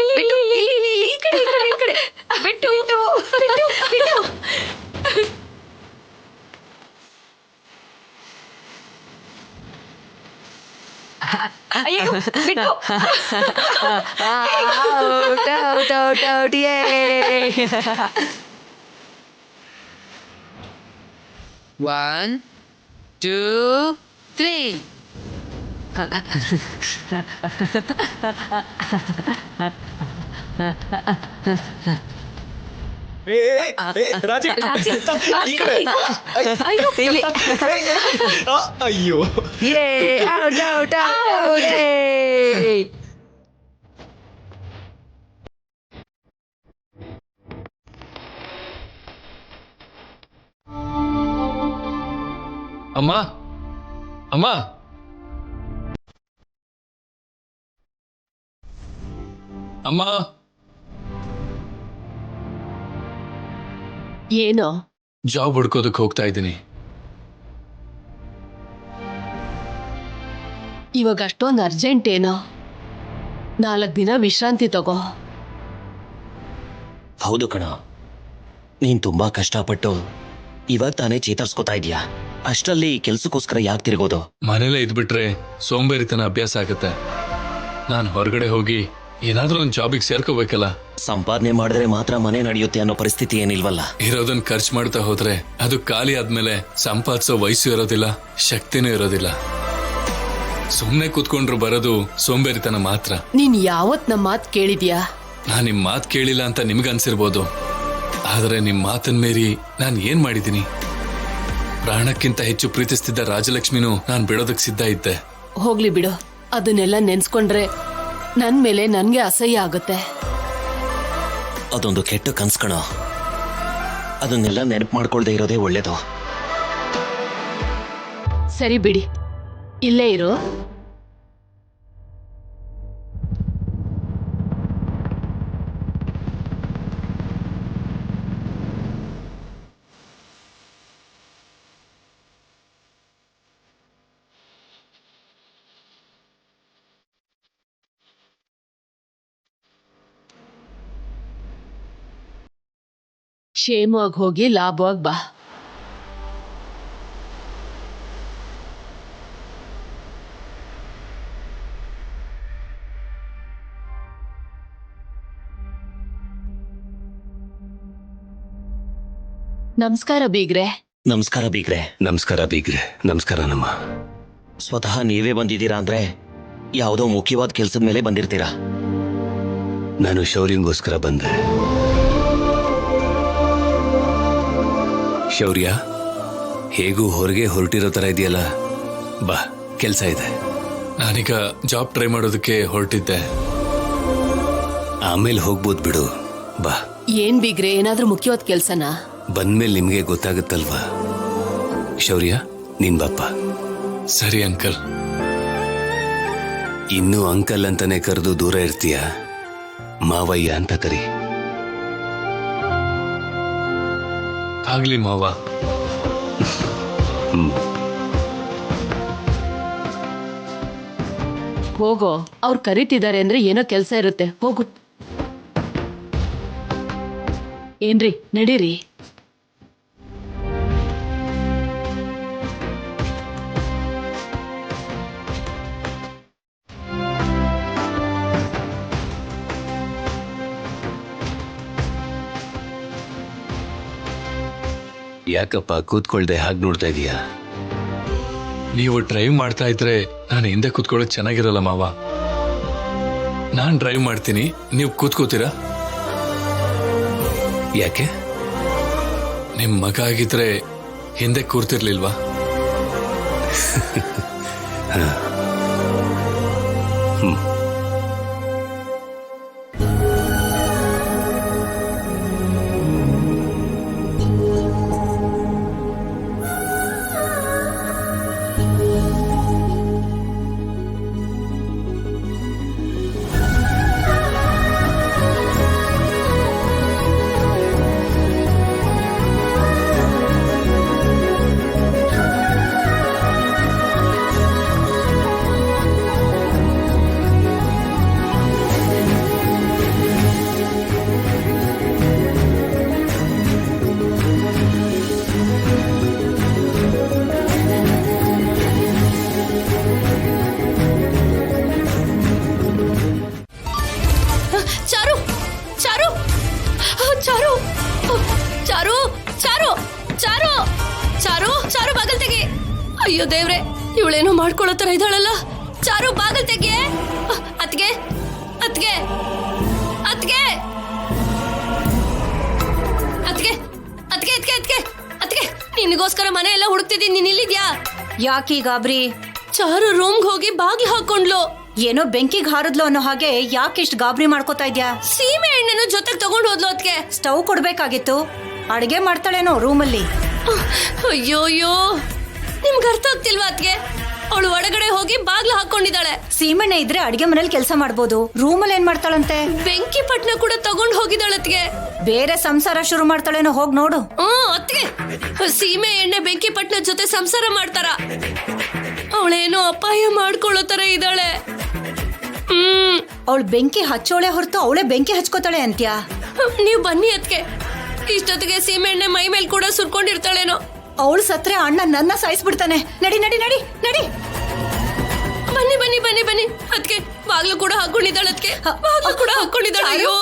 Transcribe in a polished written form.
ಇಲ್ಲಿ ಇಲ್ಲಿ ಇಲ್ಲಿ ಇಲ್ಲಿ ಈ ಕಡೆ ಈ ಕಡೆ ಈ ಕಡೆ ಬಿಟ್ಟು ಬಿಟ್ಟು ಬಿಟ್ಟು ಬಿಟ್ಟು ಅಯ್ಯೋ ಬಿಟ್ಟು Out, yay! 1, 2, 3. ರಾಜಿ ಈ ಕಡೆ ಅಯ್ಯೋ ಇಲ್ಲಿ. ಅಯ್ಯೋ Yay! Out, yay! ಅಮ್ಮ ಅಮ್ಮ ಅಮ್ಮ ಏನೋ ಜಾಬ್ ಹುಡ್ಕೋದಕ್ಕೆ ಹೋಗ್ತಾ ಇದ್ದೀನಿ. ಇವಾಗ ಅಷ್ಟೊಂದು ಅರ್ಜೆಂಟ್ ಏನೋ 4 ದಿನ ವಿಶ್ರಾಂತಿ ತಗೋ. ಹೌದು ಕಣ, ನೀನ್ ತುಂಬಾ ಕಷ್ಟಪಟ್ಟು ಇವಾಗ ತಾನೇ ಚೇತರಿಸ್ಕೋತಾ ಇದೀಯಾ. ಅಷ್ಟರಲ್ಲಿ ಕೆಲ್ಸಕ್ಕೋಸ್ಕರ ಯಾಕೆ ತಿರುಗೋದು? ಮನೇಲೆ ಇದ್ಬಿಟ್ರೆ ಸೋಂಬೇರಿತನ ಅಭ್ಯಾಸ ಆಗುತ್ತೆ. ನಾನು ಹೊರಗಡೆ ಹೋಗಿ ಏನಾದ್ರೂ ಒಂದು ಜಾಬಿಗೆ ಸೇರ್ಕೋಬೇಕಲ್ಲ. ಸಂಪಾದನೆ ಮಾಡಿದ್ರೆ ಮಾತ್ರ ಮನೆ ನಡೆಯುತ್ತೆ ಅನ್ನೋ ಪರಿಸ್ಥಿತಿ ಏನಿಲ್ವಲ್ಲ. ಇರೋದನ್ನ ಖರ್ಚು ಮಾಡ್ತಾ ಹೋದ್ರೆ ಅದು ಖಾಲಿ ಆದ್ಮೇಲೆ ಸಂಪಾದಿಸೋ ವಯಸ್ಸು ಇರೋದಿಲ್ಲ, ಶಕ್ತಿನೂ ಇರೋದಿಲ್ಲ. ಸುಮ್ನೆ ಕೂತ್ಕೊಂಡ್ರು ಬರೋದು ಸೋಂಬೇರಿತನ ಮಾತ್ರ. ನೀನ್ ಯಾವತ್ ನಮ್ಮ ಮಾತ್ ಕೇಳಿದ್ಯಾ? ನಾನ್ ನಿಮ್ ಮಾತ್ ಕೇಳಿಲ್ಲ ಅಂತ ನಿಮ್ಗನ್ಸಿರ್ಬೋದು, ಆದ್ರೆ ನಿಮ್ ಮಾತನ್ ಮೀರಿ ನಾನ್ ಏನ್ ಮಾಡಿದೀನಿ? ಪ್ರಾಣಕ್ಕಿಂತ ಹೆಚ್ಚು ಪ್ರೀತಿಸ್ತಿದ್ದ ರಾಜಲಕ್ಷ್ಮಿನೂ ನಾನ್ ಬಿಡೋದಕ್ ಸಿದ್ಧ ಇದ್ದೆ. ಹೋಗ್ಲಿ ಬಿಡು, ಅದನ್ನೆಲ್ಲ ನೆನ್ಸ್ಕೊಂಡ್ರೆ ನನ್ ಮೇಲೆ ನನ್ಗೆ ಅಸಹ್ಯ ಆಗುತ್ತೆ. ಅದೊಂದು ಕೆಟ್ಟ ಕನ್ಸ್ಕಣ. ಅದನ್ನೆಲ್ಲ ನೆನಪು ಮಾಡ್ಕೊಳ್ದೆ ಇರೋದೇ ಒಳ್ಳೇದು. ಸರಿ ಬಿಡಿ, ಇಲ್ಲೇ ಇರು. ಕ್ಷೇಮವಾಗಿ ಹೋಗಿ ಲಾಭವಾಗಿ ಬಾ. ನಮಸ್ಕಾರ ಬೀಗ್ರೆ. ನಮಸ್ಕಾರ ಬೀಗ್ರೆ. ನಮಸ್ಕಾರ ಬೀಗ್ರೆ. ನಮಸ್ಕಾರ ನಮ್ಮ. ಸ್ವತಃ ನೀವೇ ಬಂದಿದ್ದೀರಾ ಅಂದ್ರೆ ಯಾವುದೋ ಮುಖ್ಯವಾದ ಕೆಲ್ಸದ ಮೇಲೆ ಬಂದಿರ್ತೀರಾ. ನಾನು ಶೌರ್ಯಂಗೋಸ್ಕರ ಬಂದೆ. ಶೌರ್ಯ, ಹೇಗೂ ಹೊರಗೆ ಹೊರಟಿರೋ ತರ ಇದೆಯಲ್ಲ, ಬಾ, ಕೆಲ್ಸ ಇದೆ. ನಾನೀಗ ಜಾಬ್ ಟ್ರೈ ಮಾಡೋದಕ್ಕೆ ಹೊರಟಿದ್ದೆ. ಆಮೇಲೆ ಹೋಗ್ಬೋದು ಬಿಡು, ಬಾ. ಏನ್ ಬೀಗ್ರೆ, ಏನಾದ್ರೂ ಮುಖ್ಯವಾದ ಕೆಲ್ಸನಾ? ಬಂದ್ಮೇಲೆ ನಿಮ್ಗೆ ಗೊತ್ತಾಗುತ್ತಲ್ವಾ. ಶೌರ್ಯ, ನೀನ್ ಬಾಪ್ಪ. ಸರಿ ಅಂಕಲ್. ಇನ್ನೂ ಅಂಕಲ್ ಅಂತಾನೆ ಕರೆದು ದೂರ ಇರ್ತೀಯ, ಮಾವಯ್ಯ ಅಂತ ಕರಿ. ಆಗ್ಲಿ ಮಾವ. ಹೋಗೋ, ಅವ್ರು ಕರೀತಿದ್ದಾರೆ ಅಂದ್ರೆ ಏನೋ ಕೆಲ್ಸ ಇರುತ್ತೆ, ಹೋಗು. ಏನ್ರಿ, ನಡೀರಿ. ಯಾಕಪ್ಪ ಕೂತ್ಕೊಳ್ದೆ ಹಾಗೆ ನೋಡ್ತಾ ಇದೀಯಾ? ನೀವು ಡ್ರೈವ್ ಮಾಡ್ತಾ ಇದ್ರೆ ನಾನು ಹಿಂದೆ ಕೂತ್ಕೊಳ್ಳೋದು ಚೆನ್ನಾಗಿರಲ್ಲ ಮಾವ. ನಾನ್ ಡ್ರೈವ್ ಮಾಡ್ತೀನಿ, ನೀವು ಕೂತ್ಕೋತೀರಾ? ಯಾಕೆ? ನಿಮ್ ಮಗ ಆಗಿದ್ರೆ ಹಿಂದೆ ಕೂರ್ತಿರ್ಲಿಲ್ವಾ? ಅಯ್ಯೋ ದೇವ್ರೆ, ಇವಳೇನೋ ಮಾಡ್ಕೊಳ್ಳೋ ತರ ಇದ್ದಾಳಲ್ಲ. ಚಾರು ಬಾಗಲ್ ತೆಗೆ. ಅತ್ಗೆ ಅತ್ಗೆ ಅತ್ಗೆ ಅತ್ಗೆ ಅತ್ಗೆ ಅತ್ಗೆ ಅತ್ಗೆ ಅತ್ಗೆ ನಿನಗೋಸ್ಕರ ಮನೆ ಎಲ್ಲ ಹುಡುಕ್ತಿದ್ದೀನಿ, ನೀನ್ ಇಲ್ಲಿದ್ಯಾ? ಯಾಕೀ ಗಾಬ್ರಿ? ಚಾರು ರೂಮ್ಗೆ ಹೋಗಿ ಬಾಗ್ಲು ಹಾಕೊಂಡ್ಲು. ಏನೋ ಬೆಂಕಿಗೆ ಹಾರದ್ಲು ಅನ್ನೋ ಹಾಗೆ ಯಾಕಿಷ್ಟು ಗಾಬರಿ ಮಾಡ್ಕೋತಾ ಇದ್ಯಾ? ಸೀಮೆ ಎಣ್ಣೆನ ಜೊತೆಗೆ ತಗೊಂಡು ಹೋದ್ಲು ಅದ್ಕೆ. ಸ್ಟವ್ ಕೊಡ್ಬೇಕಾಗಿತ್ತು. ಅಡಿಗೆ ಮಾಡ್ತಾಳೇನೋ ರೂಮಲ್ಲಿ. ಅಯ್ಯೋ ಅಯ್ಯೋ, ನಿಮ್ಗೆ ಅರ್ಥ ಆಗ್ತಿಲ್ವಾ ಅದ್ಕೆ? ಅವಳು ಒಳಗಡೆ ಹೋಗಿ ಬಾಗ್ಲು ಹಾಕೊಂಡಿದ್ದಾಳೆ. ಸೀಮೆಣ್ಣೆ ಇದ್ರೆ ಅಡಿಗೆ ಮನೇಲಿ ಕೆಲಸ ಮಾಡ್ಬೋದು. ರೂಮಲ್ಲಿ ಏನ್ ಮಾಡ್ತಾಳಂತೆ? ಬೆಂಕಿ ಪಟ್ನ ಕೂಡ ತಗೊಂಡು ಹೋಗಿದ್ದಾಳೆ ಅತ್ಗೆ. ಬೇರೆ ಸಂಸಾರ ಶುರು ಮಾಡ್ತಾಳೇನೋ, ಹೋಗ್ ನೋಡು. ಅತ್ಗೆ, ಸೀಮೆ ಎಣ್ಣೆ ಬೆಂಕಿ ಪಟ್ನ ಜೊತೆ ಸಂಸಾರ ಮಾಡ್ತಾರ? ಅವಳೇನೋ ಅಪಾಯ ಮಾಡ್ಕೊಳ್ಳೋ ತರ ಇದ್ದಾಳೆ. ಅವಳು ಬೆಂಕಿ ಹಚ್ಚೋಳೆ ಹೊರತು ಅವಳೇ ಬೆಂಕಿ ಹಚ್ಕೋತಾಳೆ ಅಂತ್ಯಾ? ನೀವ್ ಬನ್ನಿ ಅತ್ಗೆ, ಇಷ್ಟೊತ್ತಿಗೆ ಸೀಮೆ ಎಣ್ಣೆ ಮೈ ಮೇಲೆ ಕೂಡ ಸುರ್ಕೊಂಡಿರ್ತಾಳೇನೋ. ಅವಳು ಸತ್ರೆ ಅಣ್ಣ ನನ್ನ ಸಾಯಿಸ್ಬಿಡ್ತಾನೆ. ನಡಿ ನಡಿ ನಡಿ ನಡಿ. ಬನ್ನಿ ಬನ್ನಿ ಬನ್ನಿ ಬನ್ನಿ ಅದ್ಕೆ, ಬಾಗ್ಲು ಕೂಡ ಹಾಕೊಂಡಿದ್ದಾಳೆ ಅದ್ಕೆ, ಬಾಗ್ಲು ಕೂಡ ಹಾಕೊಂಡಿದ್ದಾಳೆ. ಅಯ್ಯೋ